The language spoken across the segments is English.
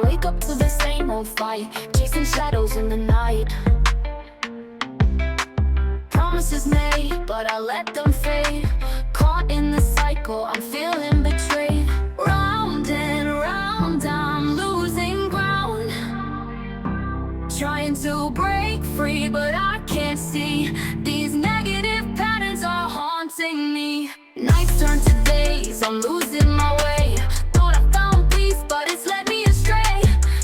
wake up to the same old fight, chasing shadows in the night. Promises made, but I let them fade. Caught in the cycle, I'm feeling betrayed. Round and round, I'm losing ground. Trying to break free, but I can't see. These negative patterns are haunting me. Nights turn to days, I'm losing my way. Thought I found peace, but it's led me astray.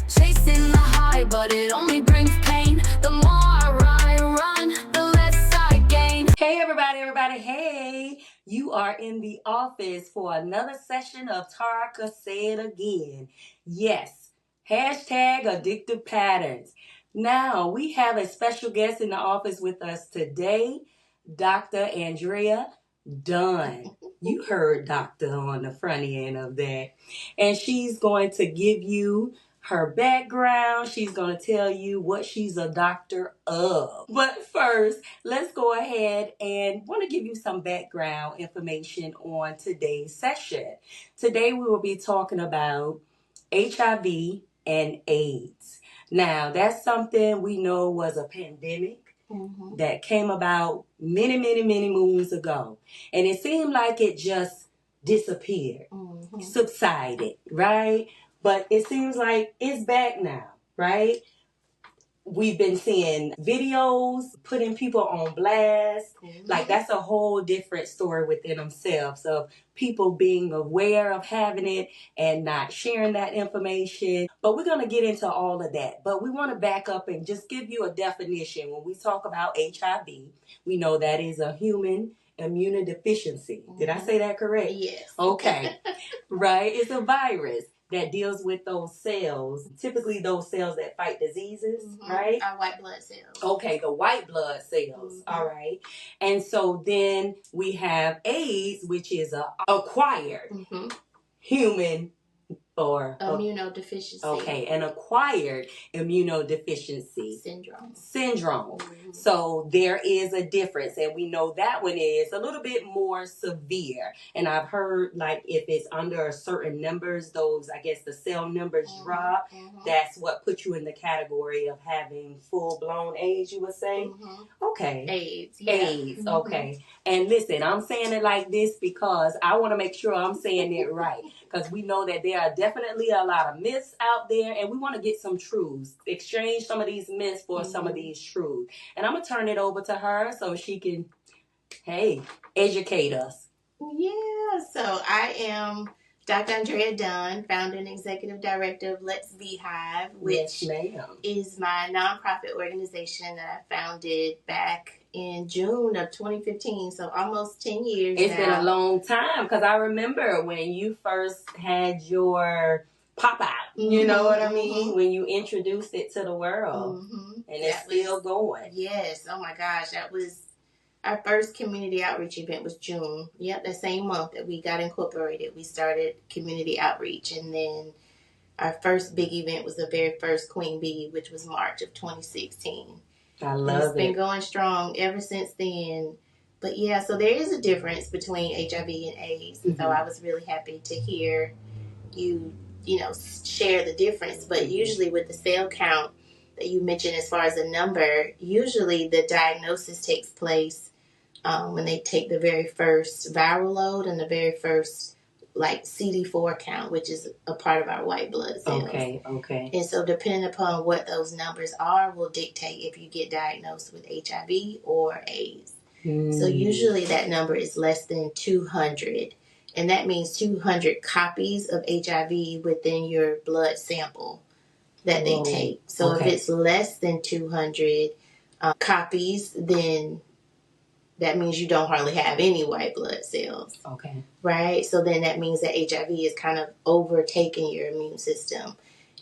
Chasing the high, but it only brings pain. The more I run, the less I gain. Hey everybody, hey! You are in the office for another session of Tarka Say It Again. Yes, hashtag addictive patterns. Now, we have a special guest in the office with us today, Dr. Andrea Dunn. You heard Doctor on the front end of that. And she's going to give you her background. She's going to tell you what she's a doctor of. But first, let's go ahead and want to give you some background information on today's session. Today, we will be talking about HIV and AIDS. Now, that's something we know was a pandemic that came about many moons ago. And it seemed like it just disappeared, subsided, right? But it seems like it's back now, right? We've been seeing videos, putting people on blast. Like, that's a whole different story within themselves of people being aware of having it and not sharing that information. But we're going to get into all of that. But we want to back up and just give you a definition. When we talk about HIV, we know that is a human immunodeficiency. Did I say that correct? Yes. Okay. Right? It's a virus that deals with those cells, typically those cells that fight diseases, right? Our white blood cells. Okay, the white blood cells, all right. And so then we have AIDS, which is a acquired human or immunodeficiency. Okay, an acquired immunodeficiency syndrome. So there is a difference, and we know that one is a little bit more severe. And I've heard, like, if it's under a certain numbers, those, I guess, the cell numbers drop. That's what puts you in the category of having full-blown AIDS, you would say. Okay. AIDS. Yeah. AIDS. Okay. And listen, I'm saying it like this because I want to make sure I'm saying it right. Because we know that there are definitely a lot of myths out there, and we want to get some truths, exchange some of these myths for some of these truths. And I'm going to turn it over to her so she can, educate us. Yeah, so I am Dr. Andrea Dunn, founder and executive director of Let's Beehive, which is my nonprofit organization that I founded back in June of 2015, so almost 10 years It's been a long time, because I remember when you first had your pop-out, you know what I mean? When you introduced it to the world, and it's still going. Yes, oh my gosh, that was our first community outreach event was June. Yep, that same month that we got incorporated, we started community outreach, and then our first big event was the very first Queen Bee, which was March of 2016. I love it. It's been going strong ever since then. But yeah, so there is a difference between HIV and AIDS. And so I was really happy to hear you share the difference. But usually with the cell count that you mentioned as far as a number, usually the diagnosis takes place when they take the very first viral load and the very first CD4 count, which is a part of our white blood cells. Okay. And so depending upon what those numbers are will dictate if you get diagnosed with HIV or AIDS. So usually that number is less than 200. And that means 200 copies of HIV within your blood sample that they take. So if it's less than 200 copies, then that means you don't hardly have any white blood cells. Okay. Right? So then that means that HIV is kind of overtaking your immune system.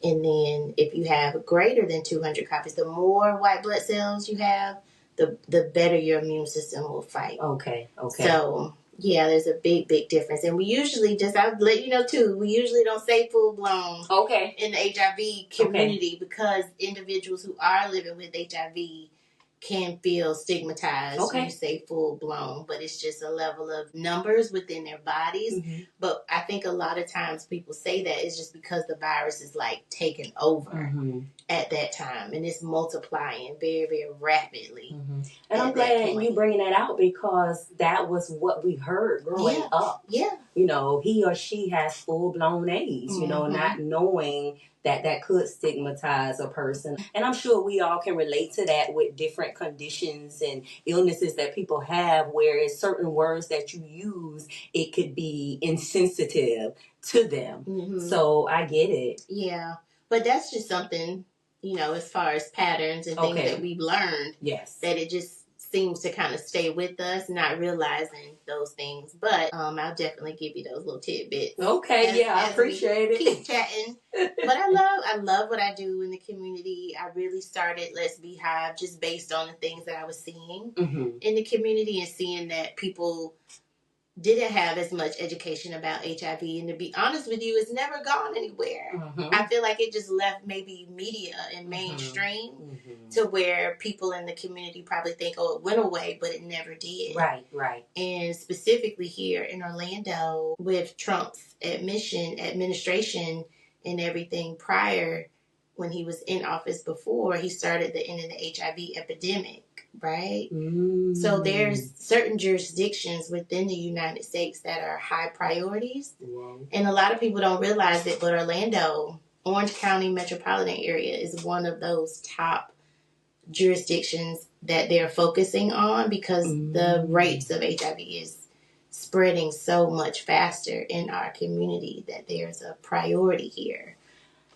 And then if you have greater than 200 copies, the more white blood cells you have, the better your immune system will fight. Okay. So, yeah, there's a big difference. And we usually I'll let you know too, we usually don't say full blown in the HIV community because individuals who are living with HIV can feel stigmatized. Okay. You say full blown, but it's just a level of numbers within their bodies. Mm-hmm. But I think a lot of times people say that it's just because the virus is like taken over Mm-hmm. at that time, and it's multiplying very, very rapidly. Mm-hmm. And I'm glad you bringing that out, because that was what we heard growing up. Yeah. You know, he or she has full-blown AIDS, you know, not knowing that could stigmatize a person. And I'm sure we all can relate to that with different conditions and illnesses that people have, where it's certain words that you use, it could be insensitive to them. Mm-hmm. So I get it. Yeah. But that's just something, you know, as far as patterns and things that we've learned. Yes. That it just seems to kind of stay with us, not realizing those things. But I'll definitely give you those little tidbits. Okay, I appreciate it. Keep chatting. But I love what I do in the community. I really started Let's Beehive just based on the things that I was seeing in the community, and seeing that people didn't have as much education about HIV. And to be honest with you, it's never gone anywhere. I feel like it just left maybe media and mainstream to where people in the community probably think, oh, it went away, but it never did. Right. And specifically here in Orlando, with Trump's administration and everything prior, when he was in office before, he started the end of the HIV epidemic, right? So there's certain jurisdictions within the United States that are high priorities. And a lot of people don't realize it, but Orlando, Orange County metropolitan area, is one of those top jurisdictions that they're focusing on, because the rates of HIV is spreading so much faster in our community that there's a priority here.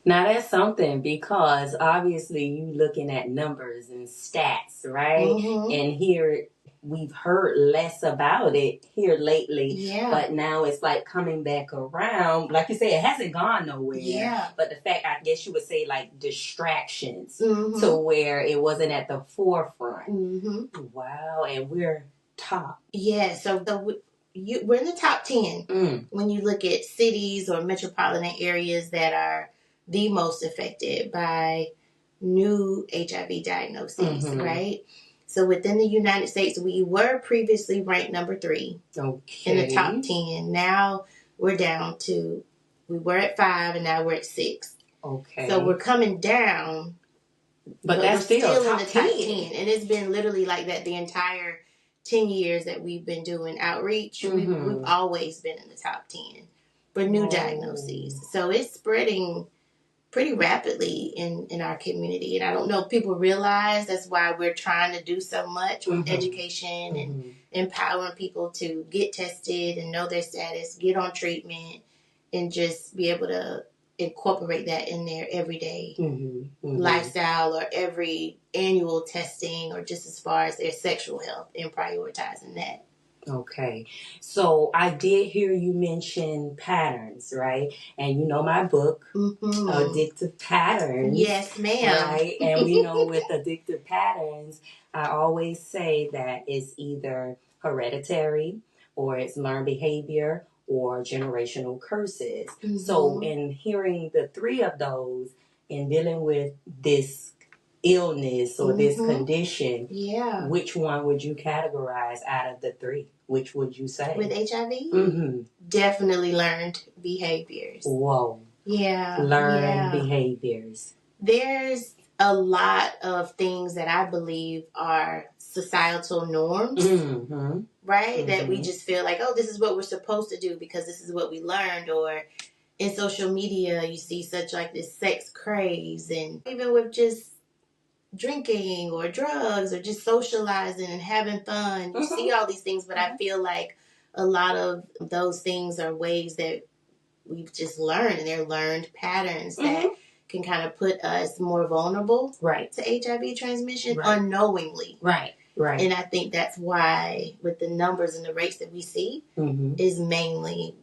Now that's something, because obviously you looking at numbers and stats, right? And here we've heard less about it here lately, but now it's like coming back around. Like you said, it hasn't gone nowhere. But the fact, I guess you would say, like distractions to where it wasn't at the forefront. Wow, and we're top. Yeah, so we're in the top 10 when you look at cities or metropolitan areas that are the most affected by new HIV diagnoses, right? So within the United States, we were previously ranked number 3 in the top 10. Now we're down to, we were at 5 and now we're at 6. Okay. So we're coming down, but that's still in the top 10. And it's been literally like that the entire 10 years that we've been doing outreach. We've always been in the top 10 for new diagnoses. So it's spreading pretty rapidly in our community. And I don't know if people realize that's why we're trying to do so much with education and empowering people to get tested and know their status, get on treatment, and just be able to incorporate that in their everyday lifestyle, or every annual testing, or just as far as their sexual health and prioritizing that. Okay. So I did hear you mention patterns, right? And you know my book, Addictive Patterns. Yes, ma'am. Right? And we know with addictive patterns, I always say that it's either hereditary, or it's learned behavior, or generational curses. So in hearing the 3 of those, in dealing with this illness or this condition, which one would you categorize out of the 3? Which would you say? With HIV? Definitely learned behaviors. Whoa. Yeah. Learned behaviors. There's a lot of things that I believe are societal norms, right? That we just feel like, oh, this is what we're supposed to do because this is what we learned. Or in social media, you see such like this sex craze, and even with just drinking or drugs or just socializing and having fun. You see all these things, but I feel like a lot of those things are ways that we've just learned, and they're learned patterns that can kind of put us more vulnerable to HIV transmission unknowingly. Right. And I think that's why with the numbers and the rates that we see is mainly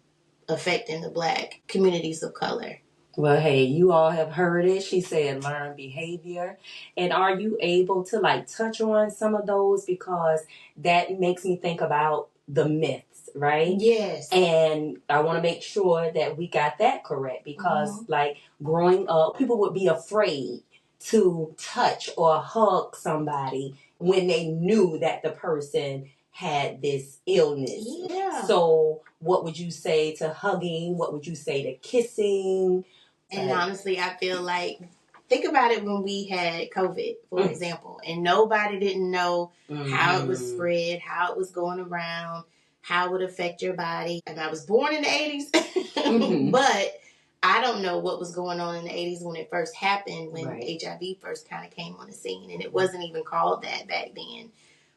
affecting the Black communities of color. Well, hey, you all have heard it. She said learn behavior. And are you able to like touch on some of those? Because that makes me think about the myths, right? Yes. And I want to make sure that we got that correct, because like growing up, people would be afraid to touch or hug somebody when they knew that the person had this illness. Yeah. So what would you say to hugging? What would you say to kissing? And honestly, I feel like, think about it when we had COVID, for example, and nobody didn't know how it was spread, how it was going around, how it would affect your body. And I was born in the 80s, but I don't know what was going on in the 80s when it first happened, when HIV first kind of came on the scene. And it wasn't even called that back then.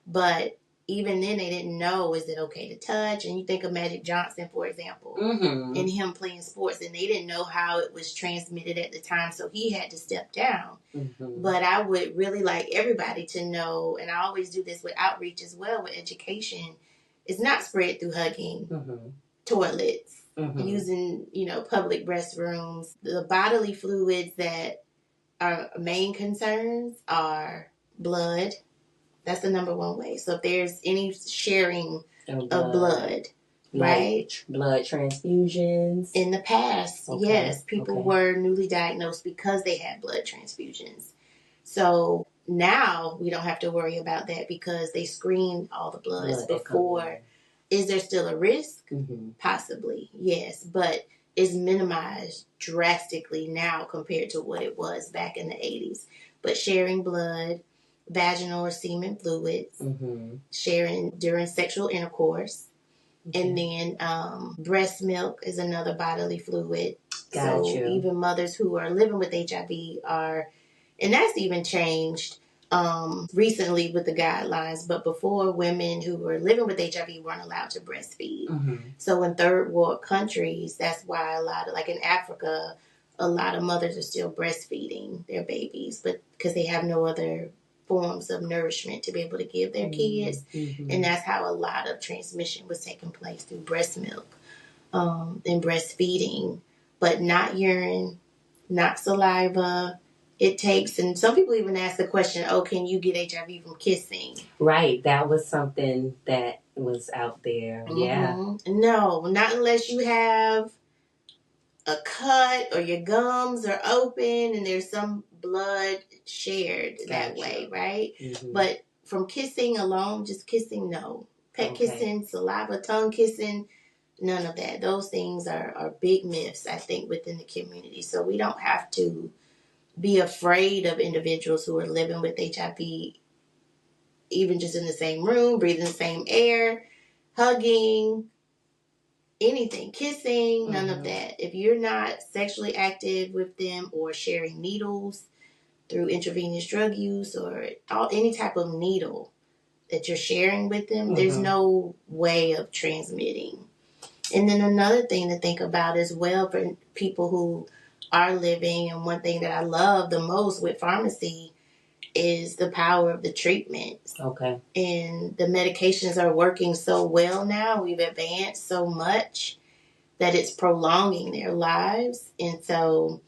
But even then, they didn't know, is it okay to touch? And you think of Magic Johnson, for example, and him playing sports, and they didn't know how it was transmitted at the time, so he had to step down. But I would really like everybody to know, and I always do this with outreach as well, with education, it's not spread through hugging, toilets, using, public restrooms. The bodily fluids that are main concerns are blood. That's the number one way. So if there's any sharing of blood, right? Blood transfusions. In the past, yes, people were newly diagnosed because they had blood transfusions. So now we don't have to worry about that because they screen all the bloods before. Is there still a risk? Possibly, yes. But it's minimized drastically now compared to what it was back in the 80s. But sharing blood, vaginal or semen fluids, sharing during sexual intercourse, and then breast milk is another bodily fluid. So even mothers who are living with HIV are, and that's even changed recently with the guidelines, but before, women who were living with HIV weren't allowed to breastfeed. So in third world countries, that's why a lot of, like in Africa, a lot of mothers are still breastfeeding their babies, but because they have no other forms of nourishment to be able to give their kids. And that's how a lot of transmission was taking place, through breast milk and breastfeeding, but not urine, not saliva. It takes, and some people even ask the question, oh, can you get HIV from kissing? Right, that was something that was out there. Yeah. No, not unless you have a cut or your gums are open and there's some blood shared that way, right? But from kissing alone, just kissing, no. Pet kissing, saliva, tongue kissing, none of that. Those things are big myths, I think, within the community. So we don't have to be afraid of individuals who are living with HIV, even just in the same room, breathing the same air, hugging, anything, kissing, none of that. If you're not sexually active with them or sharing needles through intravenous drug use or any type of needle that you're sharing with them, there's no way of transmitting. And then another thing to think about as well for people who are living, and one thing that I love the most with pharmacy is the power of the treatments. And the medications are working so well now. We've advanced so much that it's prolonging their lives. And so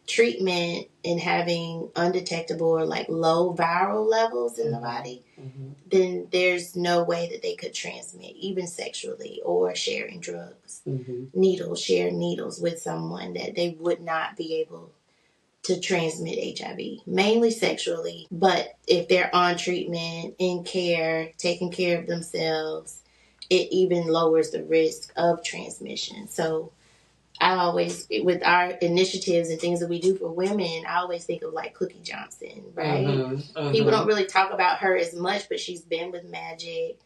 treatment and having undetectable or like low viral levels in the body, then there's no way that they could transmit, even sexually or sharing drugs, sharing needles with someone, that they would not be able to transmit HIV, mainly sexually. But if they're on treatment, in care, taking care of themselves, it even lowers the risk of transmission. So I always, with our initiatives and things that we do for women, I always think of like Cookie Johnson, right? People don't really talk about her as much, but she's been with Magic.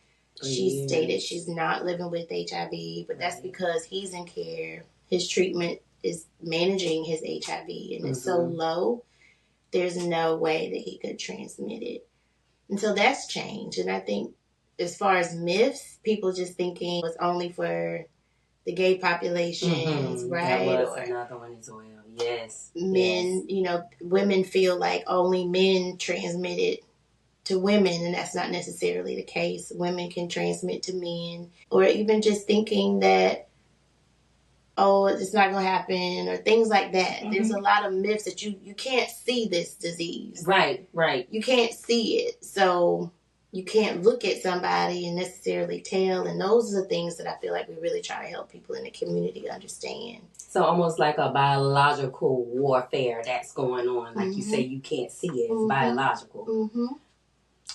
She stated she's not living with HIV, but that's because he's in care. His treatment is managing his HIV, and it's so low, there's no way that he could transmit it. And so that's changed. And I think as far as myths, people just thinking it's only for the gay populations, right? That was another one as well. Yes. Men, women feel like only men transmit it to women, and that's not necessarily the case. Women can transmit to men, or even just thinking that, oh, it's not going to happen, or things like that. There's a lot of myths that you can't see this disease. Right. You can't see it. So you can't look at somebody and necessarily tell. And those are the things that I feel like we really try to help people in the community understand. So almost like a biological warfare that's going on. Like you say, you can't see it. It's biological.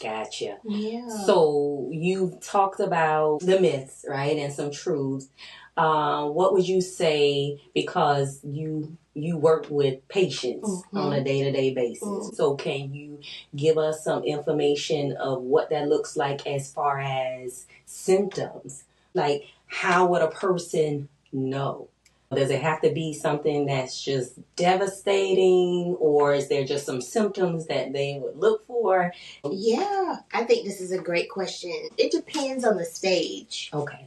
Gotcha. Yeah. So you talked about the myths, right, and some truths. What would you say, because you work with patients on a day-to-day basis? So can you give us some information of what that looks like as far as symptoms? Like, how would a person know? Does it have to be something that's just devastating, or is there just some symptoms that they would look for? Yeah, I think this is a great question. It depends on the stage Okay.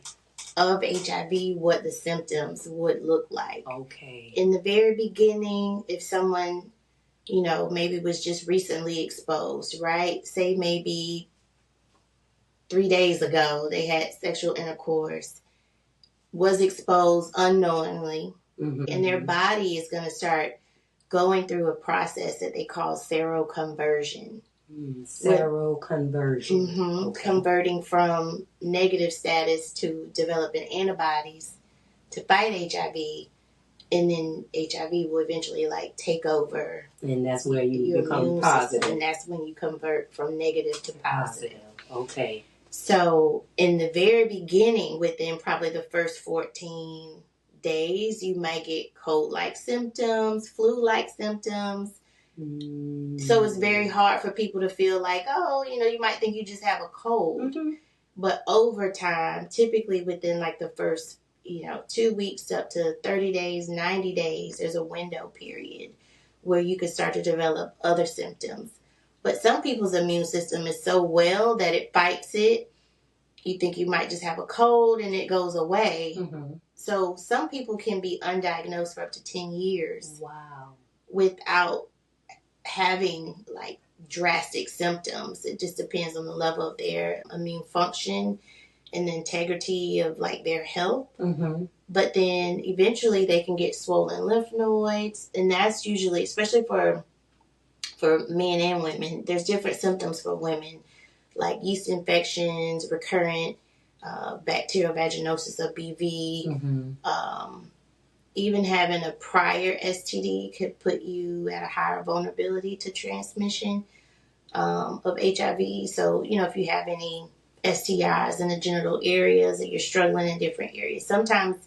of HIV, what the symptoms would look like. Okay. In the very beginning, if someone, maybe was just recently exposed, right? Say maybe 3 days ago they had sexual intercourse, was exposed unknowingly, and their body is going to start going through a process that they call seroconversion. Seroconversion. Okay. Converting from negative status to developing antibodies to fight HIV, and then HIV will eventually take over. And that's where you become positive. System, and that's when you convert from negative to positive. Okay. So in the very beginning, within probably the first 14 days, you might get cold-like symptoms, flu-like symptoms. So it's very hard for people to feel like, you might think you just have a cold. But over time, typically within the first, 2 weeks up to 30 days, 90 days, there's a window period where you can start to develop other symptoms. But some people's immune system is so well that it fights it. You think you might just have a cold and it goes away. So some people can be undiagnosed for up to 10 years. Wow. Without having drastic symptoms. It just depends on the level of their immune function and the integrity of their health. But then eventually they can get swollen lymph nodes, and that's usually, especially for men and women, there's different symptoms for women, like yeast infections, recurrent bacterial vaginosis of BV. Even having a prior STD could put you at a higher vulnerability to transmission of HIV. So, if you have any STIs in the genital areas and you're struggling in different areas, sometimes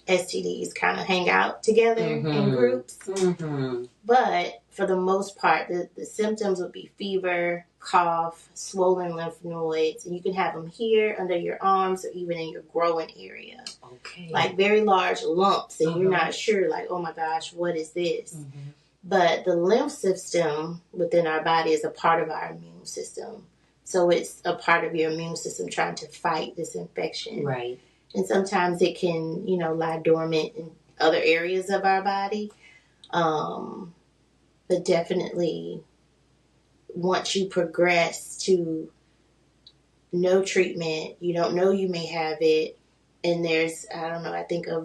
STDs kind of hang out together in groups. But for the most part, the symptoms would be fever, cough, swollen lymph nodes, and you can have them here under your arms or even in your growing area. Okay. Very large lumps, and you're not sure, oh my gosh, what is this? But the lymph system within our body is a part of our immune system. So it's a part of your immune system trying to fight this infection. Right. And sometimes it can, lie dormant in other areas of our body. But definitely, once you progress to no treatment, you don't know you may have it. And there's, I think of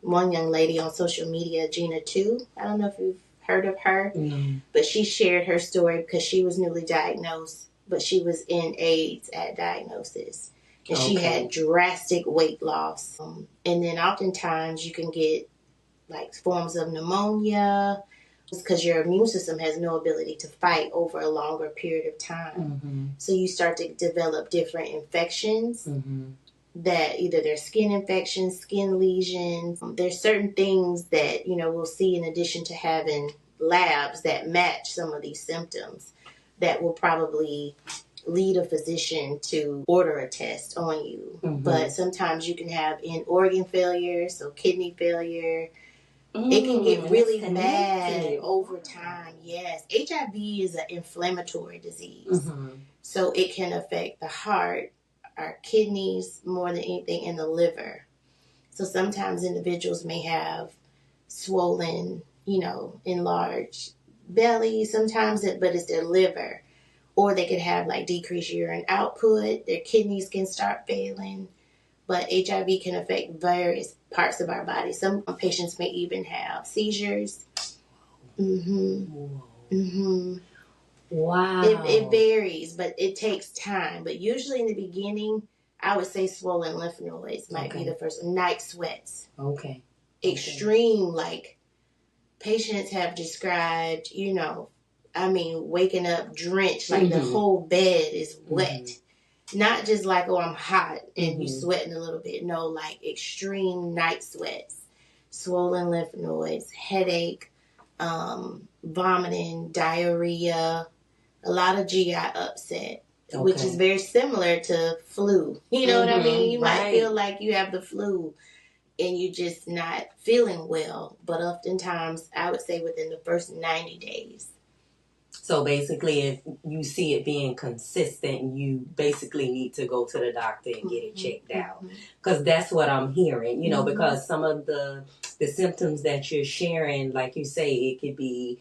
one young lady on social media, Gina 2. I don't know if you've heard of her. But she shared her story because she was newly diagnosed, but she was in AIDS at diagnosis. And she had drastic weight loss. And then oftentimes you can get forms of pneumonia because your immune system has no ability to fight over a longer period of time. So you start to develop different infections that either they're skin infections, skin lesions. There's certain things that, we'll see in addition to having labs that match some of these symptoms that will probably lead a physician to order a test on you. But sometimes you can have organ failure, so kidney failure. It can get really bad over time. Yes. HIV is an inflammatory disease. So it can affect the heart, our kidneys, more than anything, and the liver. So sometimes individuals may have swollen, enlarged belly, but it's their liver. Or they could have decreased urine output, their kidneys can start failing. But HIV can affect various parts of our body. Some patients may even have seizures. Wow. It varies, but it takes time. But usually in the beginning, I would say swollen lymph nodes might be the first. Night sweats. Extreme, patients have described, I mean, waking up drenched, like the whole bed is wet. Not just like, oh, I'm hot and you sweating a little bit. No, like extreme night sweats, swollen lymph nodes, headache, vomiting, diarrhea, a lot of GI upset, which is very similar to flu. You know what I mean? You might feel like you have the flu and you're just not feeling well. But oftentimes, I would say within the first 90 days. So basically, if you see it being consistent, you basically need to go to the doctor and get it checked out. Because that's what I'm hearing, you know, because some of the symptoms that you're sharing, like you say, it could be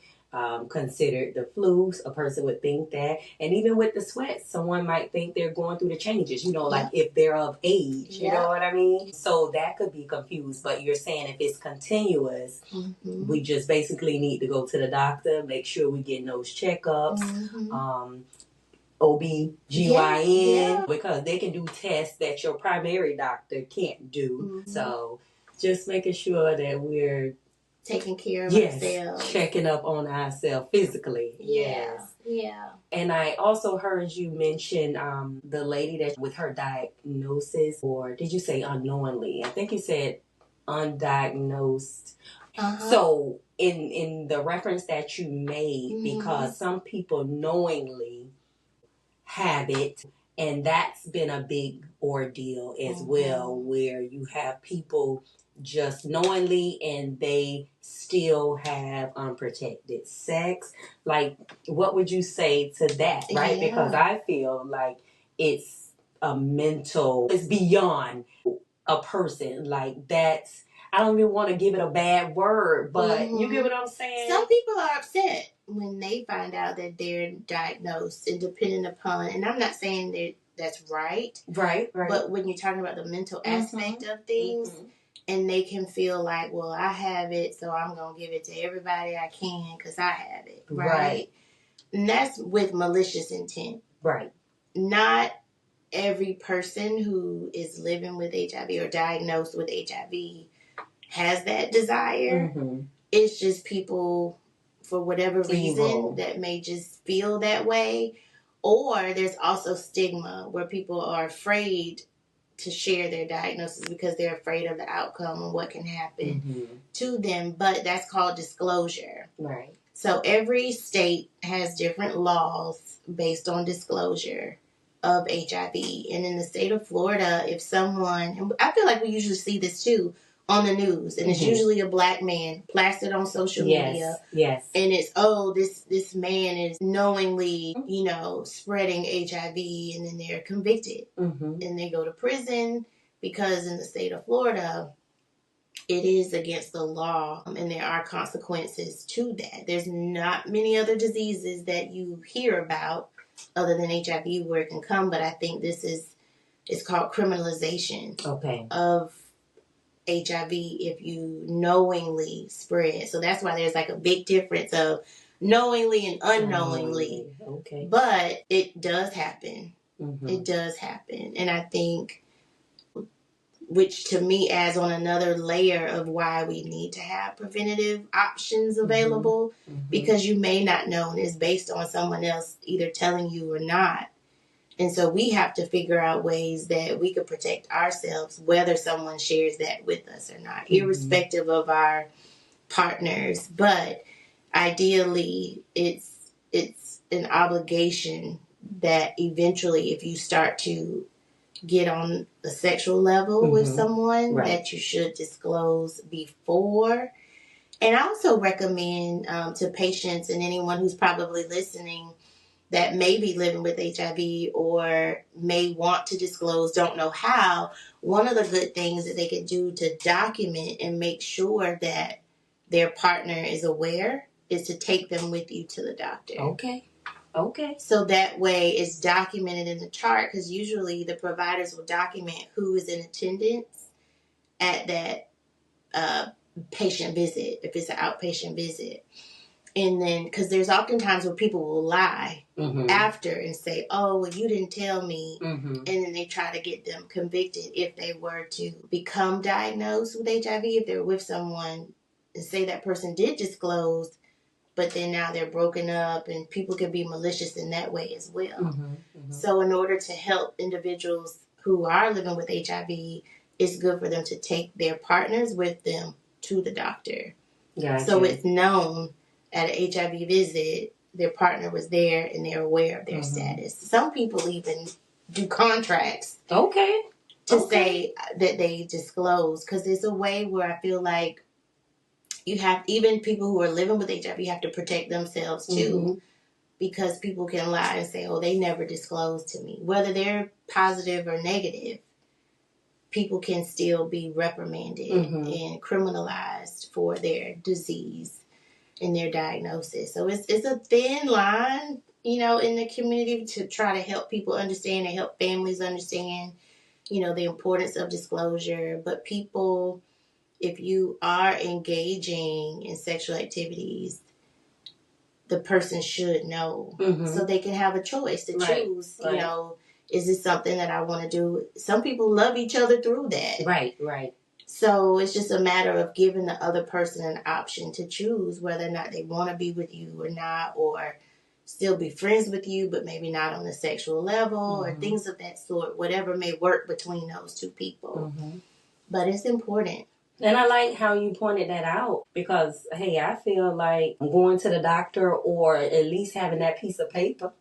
considered the flu. A person would think that. And even with the sweats, someone might think they're going through the changes, you know, like if they're of age, you know what I mean? So that could be confused. But you're saying if it's continuous, we just basically need to go to the doctor, make sure we're getting those checkups. OB/GYN, because they can do tests that your primary doctor can't do. So just making sure that we're taking care of ourselves. Checking up on ourselves physically. Yeah. And I also heard you mention the lady that with her diagnosis, or did you say unknowingly? I think you said undiagnosed. So in the reference that you made, because some people knowingly have it, and that's been a big ordeal as well, where you have people just knowingly and they still have unprotected sex. Like, what would you say to that, right? Because I feel like it's it's beyond a person. Like, that's, I don't even want to give it a bad word, but you get what I'm saying? Some people are upset when they find out that they're diagnosed, and depending upon, and I'm not saying that that's right. Right. But when you're talking about the mental aspect of things, and they can feel like, well, I have it, so I'm going to give it to everybody I can because I have it. Right. And that's with malicious intent. Right. Not every person who is living with HIV or diagnosed with HIV has that desire. It's just people, for whatever reason, that may just feel that way. Or there's also stigma where people are afraid to share their diagnosis because they're afraid of the outcome and what can happen to them. But that's called disclosure. Right. So every state has different laws based on disclosure of HIV. And in the state of Florida, if someone, and I feel like we usually see this too on the news, and it's usually a black man plastered on social media. Yes. And it's, this man is knowingly, you know, spreading HIV, and then they're convicted. And they go to prison because in the state of Florida, it is against the law, and there are consequences to that. There's not many other diseases that you hear about other than HIV where it can come, but I think it's called criminalization of HIV if you knowingly spread. So that's why there's like a big difference of knowingly and unknowingly. But it does happen. It does happen. And I think, which to me adds on another layer of why we need to have preventative options available, because you may not know, and it's based on someone else either telling you or not. And so we have to figure out ways that we could protect ourselves, whether someone shares that with us or not, irrespective of our partners. But ideally, it's an obligation that eventually, if you start to get on a sexual level with someone, that you should disclose before. And I also recommend to patients and anyone who's probably listening that may be living with HIV or may want to disclose, don't know how, one of the good things that they can do to document and make sure that their partner is aware is to take them with you to the doctor. Okay. So that way it's documented in the chart, because usually the providers will document who is in attendance at that patient visit, if it's an outpatient visit. And then, because there's oftentimes where people will lie after and say, oh, well, you didn't tell me. And then they try to get them convicted if they were to become diagnosed with HIV, if they're with someone and say that person did disclose, but then now they're broken up, and people can be malicious in that way as well. Mm-hmm, mm-hmm. So in order to help individuals who are living with HIV, it's good for them to take their partners with them to the doctor. Gotcha. So it's known at an HIV visit, their partner was there and they're aware of their status. Some people even do contracts. Okay. To say that they disclose, because it's a way where I feel like you have, even people who are living with HIV have to protect themselves too, because people can lie and say, oh, they never disclosed to me. Whether they're positive or negative, people can still be reprimanded and criminalized for their disease and their diagnosis. So it's a thin line, you know, in the community to try to help people understand and help families understand, you know, the importance of disclosure. But people, if you are engaging in sexual activities, the person should know so they can have a choice to choose, you know, is this something that I want to do? Some people love each other through that. Right. So it's just a matter of giving the other person an option to choose whether or not they want to be with you or not, or still be friends with you, but maybe not on a sexual level or things of that sort, whatever may work between those two people. But it's important. And I like how you pointed that out because, hey, I feel like going to the doctor or at least having that piece of paper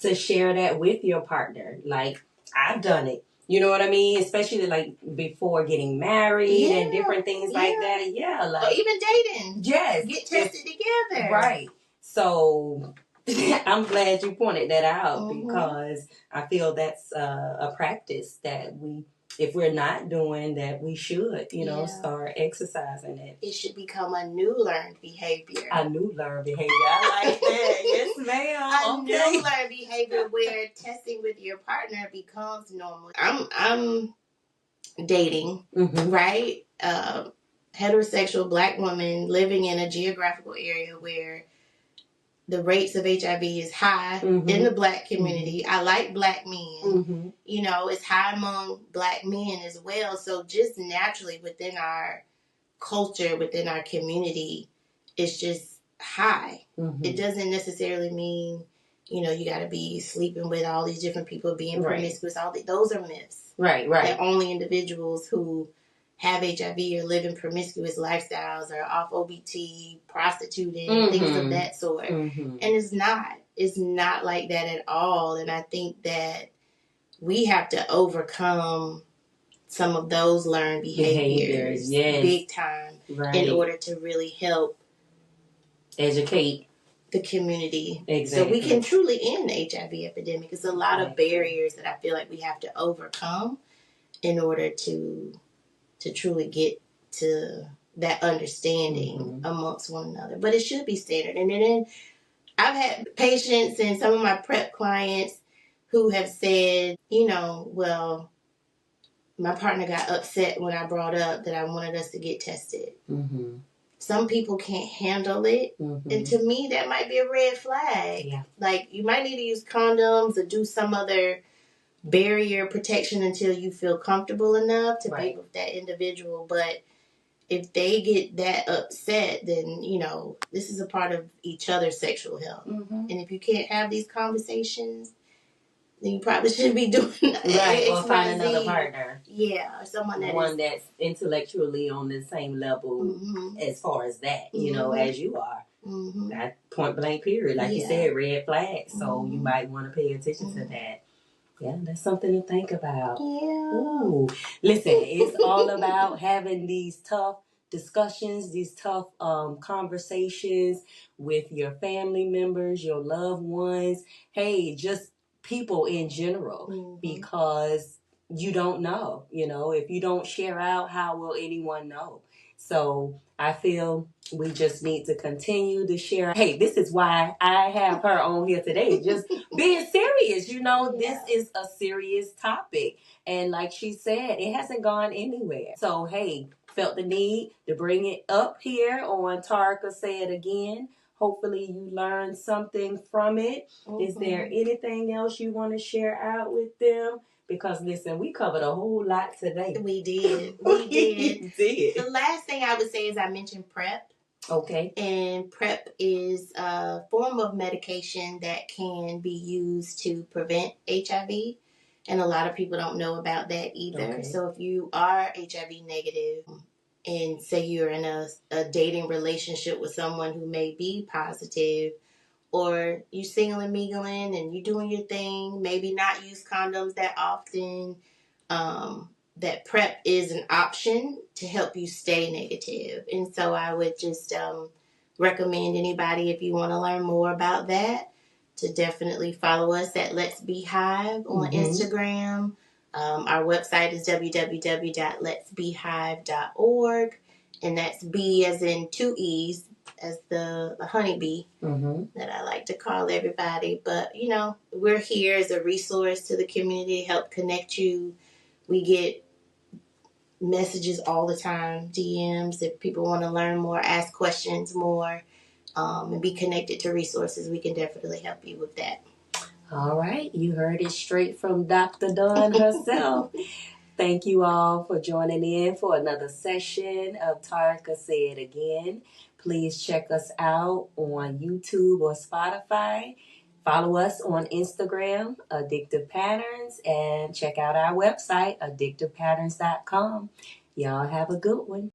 to share that with your partner. Like, I've done it. You know what I mean? Especially like before getting married and different things like that. Yeah. Like, or even dating. Yes. Get tested together. Right. So I'm glad you pointed that out because I feel that's a practice that we, if we're not doing that, we should, you know, start exercising it. It should become a new learned behavior. A new learned behavior. I like that. Yes, ma'am. A new learned behavior where testing with your partner becomes normal. I'm dating, right? Heterosexual Black woman living in a geographical area where the rates of HIV is high in the Black community. I like Black men. You know, it's high among Black men as well. So just naturally within our culture, within our community, it's just high. It doesn't necessarily mean, you know, you got to be sleeping with all these different people, being promiscuous. Those are myths. Right. That only individuals who have HIV or live in promiscuous lifestyles or off OBT, prostituting, things of that sort. And it's not like that at all. And I think that we have to overcome some of those learned behaviors big time in order to really help educate the community. Exactly. So we can truly end the HIV epidemic. It's a lot of barriers that I feel like we have to overcome in order to truly get to that understanding amongst one another. But it should be standard. And then I've had patients and some of my PrEP clients who have said, you know, well, my partner got upset when I brought up that I wanted us to get tested. Some people can't handle it. And to me, that might be a red flag. Yeah. Like, you might need to use condoms or do some other barrier protection until you feel comfortable enough to be with that individual. But if they get that upset, then, you know, this is a part of each other's sexual health. And if you can't have these conversations, then you probably shouldn't be doing that. Or find another partner. Yeah, or someone that's intellectually on the same level as far as that, you know, as you are. That point blank period. Like you said, red flag. So you might want to pay attention to that. Yeah, that's something to think about. Yeah. Ooh. Listen, it's all about having these tough discussions, these tough conversations with your family members, your loved ones. Hey, just people in general, because you don't know, you know, if you don't share out, how will anyone know? So I feel we just need to continue to share. Hey, this is why I have her on here today. Just being serious, you know, this is a serious topic. And like she said, it hasn't gone anywhere. So, hey, felt the need to bring it up here on Tarka Say It Again. Hopefully you learned something from it. Is there anything else you want to share out with them? Because, listen, we covered a whole lot today. We did. We did. The last thing I would say is I mentioned PrEP. Okay. And PrEP is a form of medication that can be used to prevent HIV. And a lot of people don't know about that either. Okay. So if you are HIV negative and say you're in a dating relationship with someone who may be positive, or you single and mingling and you doing your thing, maybe not use condoms that often, that PrEP is an option to help you stay negative. And so I would just recommend anybody, if you want to learn more about that, to definitely follow us at Let's Be Hive on Instagram. Our website is www.letsbehive.org, and that's B as in two E's, as the honeybee that I like to call everybody. But, you know, we're here as a resource to the community, help connect you. We get messages all the time, DMs, if people want to learn more, ask questions more, and be connected to resources. We can definitely help you with that. All right. You heard it straight from Dr. Dunn herself. Thank you all for joining in for another session of Tarika Say It Again. Please check us out on YouTube or Spotify. Follow us on Instagram, Addictive Patterns, and check out our website, addictivepatterns.com. Y'all have a good one.